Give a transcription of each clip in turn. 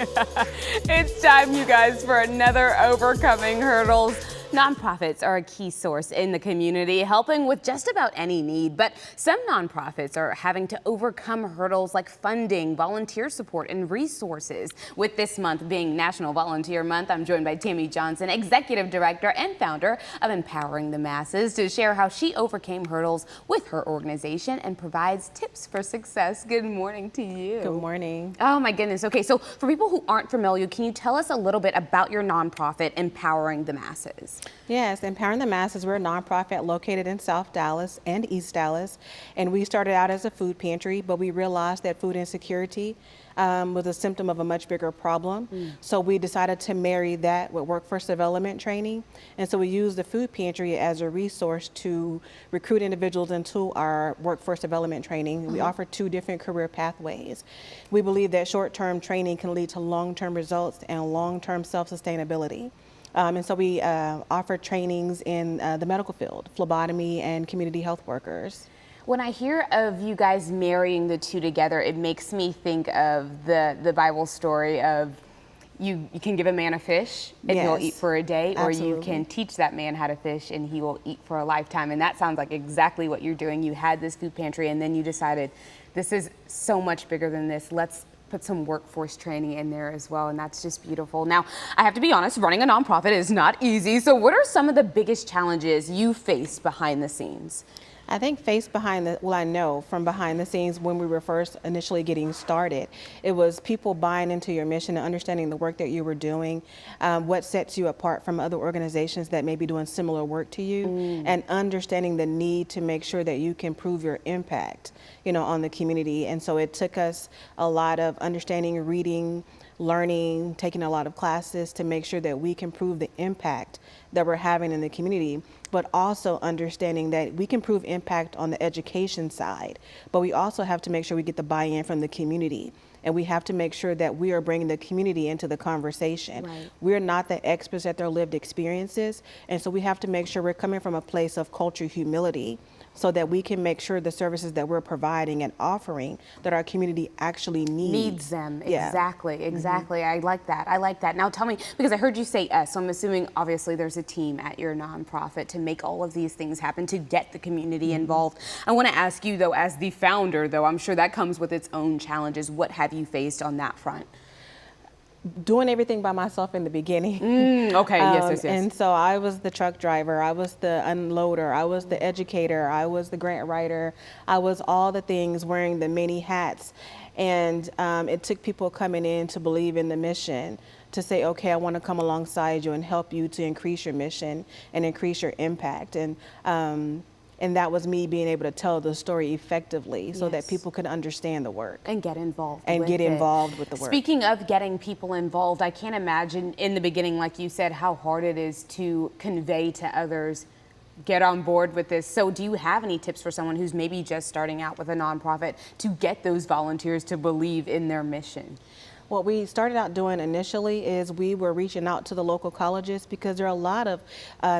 It's time, you guys, for another Overcoming Hurdles. Nonprofits are a key source in the community, helping with just about any need. But some nonprofits are having to overcome hurdles like funding, volunteer support, and resources. With this month being National Volunteer Month, I'm joined by Tammy Johnson, Executive Director and founder of Empowering the Masses, to share how she overcame hurdles with her organization and provides tips for success. Good morning to you. Good morning. Oh my goodness. Okay, so for people who aren't familiar, can you tell us a little bit about your nonprofit, Empowering the Masses? Yes, Empowering the Masses, we're a nonprofit located in South Dallas and East Dallas, and we started out as a food pantry, but we realized that food insecurity was a symptom of a much bigger problem. So we decided to marry that with workforce development training, and so we used the food pantry as a resource to recruit individuals into our workforce development training. We offer two different career pathways. We believe that short-term training can lead to long-term results and long-term self-sustainability. And so we offer trainings in the medical field, phlebotomy and community health workers. When I hear of you guys marrying the two together, it makes me think of the Bible story of you can give a man a fish and he'll eat for a day, or Absolutely. you can teach that man how to fish and he will eat for a lifetime. And that sounds like exactly what you're doing. You had this food pantry and then you decided this is so much bigger than this. Let's put some workforce training in there as well, and that's just beautiful. Now, I have to be honest, running a nonprofit is not easy. So what are some of the biggest challenges you face behind the scenes? I think I know from behind the scenes when we were first initially getting started, it was people buying into your mission and understanding the work that you were doing, what sets you apart from other organizations that may be doing similar work to you, and understanding the need to make sure that you can prove your impact, on the community. And so it took us a lot of understanding, reading, learning, taking a lot of classes to make sure that we can prove the impact that we're having in the community, but also understanding that we can prove impact on the education side, but we also have to make sure we get the buy-in from the community. And we have to make sure that we are bringing the community into the conversation. Right. We're not the experts at their lived experiences, and so we have to make sure we're coming from a place of culture humility, so that we can make sure the services that we're providing and offering that our community actually Needs them. Yeah. Exactly. I like that. Now tell me, because I heard you say us, so I'm assuming obviously there's a team at your nonprofit to make all of these things happen, to get the community involved. I want to ask you though, as the founder though, I'm sure that comes with its own challenges. What have you faced on that front? Doing everything by myself in the beginning. Okay, yes. And so I was the truck driver, I was the unloader, I was the educator, I was the grant writer, I was all the things, wearing the many hats. And it took people coming in to believe in the mission, to say, okay, I want to come alongside you and help you to increase your mission and increase your impact. And that was me being able to tell the story effectively, so that people could understand the work. And get involved And with get it. involved with the work. Speaking of getting people involved, I can't imagine in the beginning, like you said, how hard it is to convey to others, get on board with this. So do you have any tips for someone who's maybe just starting out with a nonprofit to get those volunteers to believe in their mission? What we started out doing initially is we were reaching out to the local colleges, because there are a lot of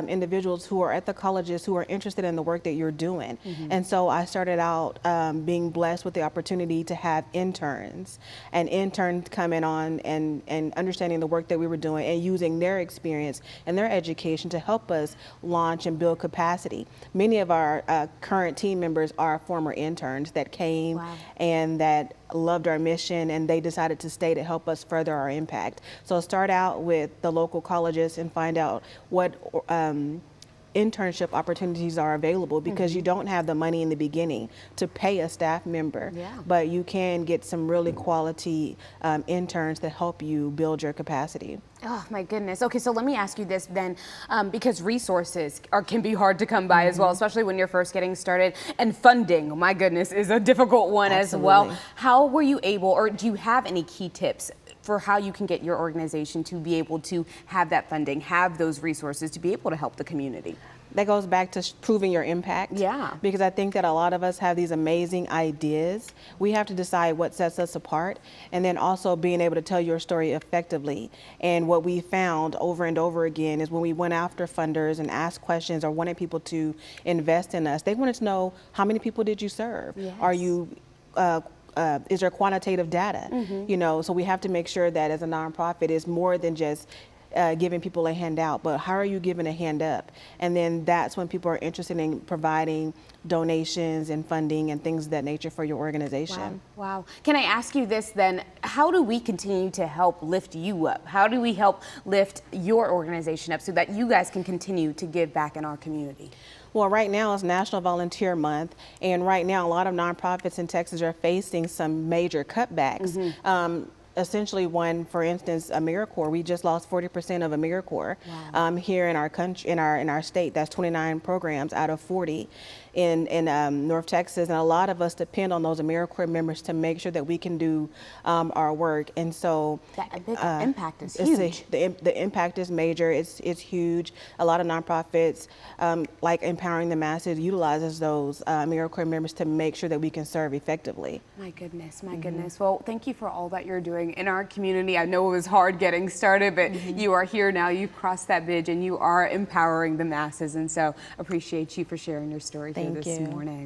individuals who are at the colleges who are interested in the work that you're doing. And so I started out being blessed with the opportunity to have interns, and interns coming on and understanding the work that we were doing and using their experience and their education to help us launch and build capacity. Many of our current team members are former interns that came and that loved our mission, and they decided to stay to help us further our impact. So start out with the local colleges and find out what internship opportunities are available, because you don't have the money in the beginning to pay a staff member, but you can get some really quality interns that help you build your capacity. Oh my goodness. Okay, so let me ask you this then, because resources can be hard to come by as well, especially when you're first getting started. And funding, my goodness, is a difficult one as well. How were you able, or do you have any key tips for how you can get your organization to be able to have that funding, have those resources to be able to help the community? That goes back to proving your impact. Yeah. Because I think that a lot of us have these amazing ideas. We have to decide what sets us apart, and then also being able to tell your story effectively. And what we found over and over again is when we went after funders and asked questions or wanted people to invest in us, they wanted to know, how many people did you serve? Yes. Are you is there quantitative data? You know, so we have to make sure that as a nonprofit is more than just giving people a handout, but how are you giving a hand up? And then that's when people are interested in providing donations and funding and things of that nature for your organization. Wow. Wow. Can I ask you this then? How do we continue to help lift you up? How do we help lift your organization up so that you guys can continue to give back in our community? Well, right now it's National Volunteer Month, and right now a lot of nonprofits in Texas are facing some major cutbacks. Essentially, one, for instance, AmeriCorps, we just lost 40% of AmeriCorps here in our country, in our state. That's 29 programs out of 40 in North Texas, and a lot of us depend on those AmeriCorps members to make sure that we can do our work. And so that impact is huge. The impact is major. It's huge. A lot of nonprofits, like Empowering the Masses, utilizes those AmeriCorps members to make sure that we can serve effectively. My goodness, my goodness. Well, thank you for all that you're doing in our community. I know it was hard getting started, but you are here now. You've crossed that bridge and you are empowering the masses. And so appreciate you for sharing your story here this morning.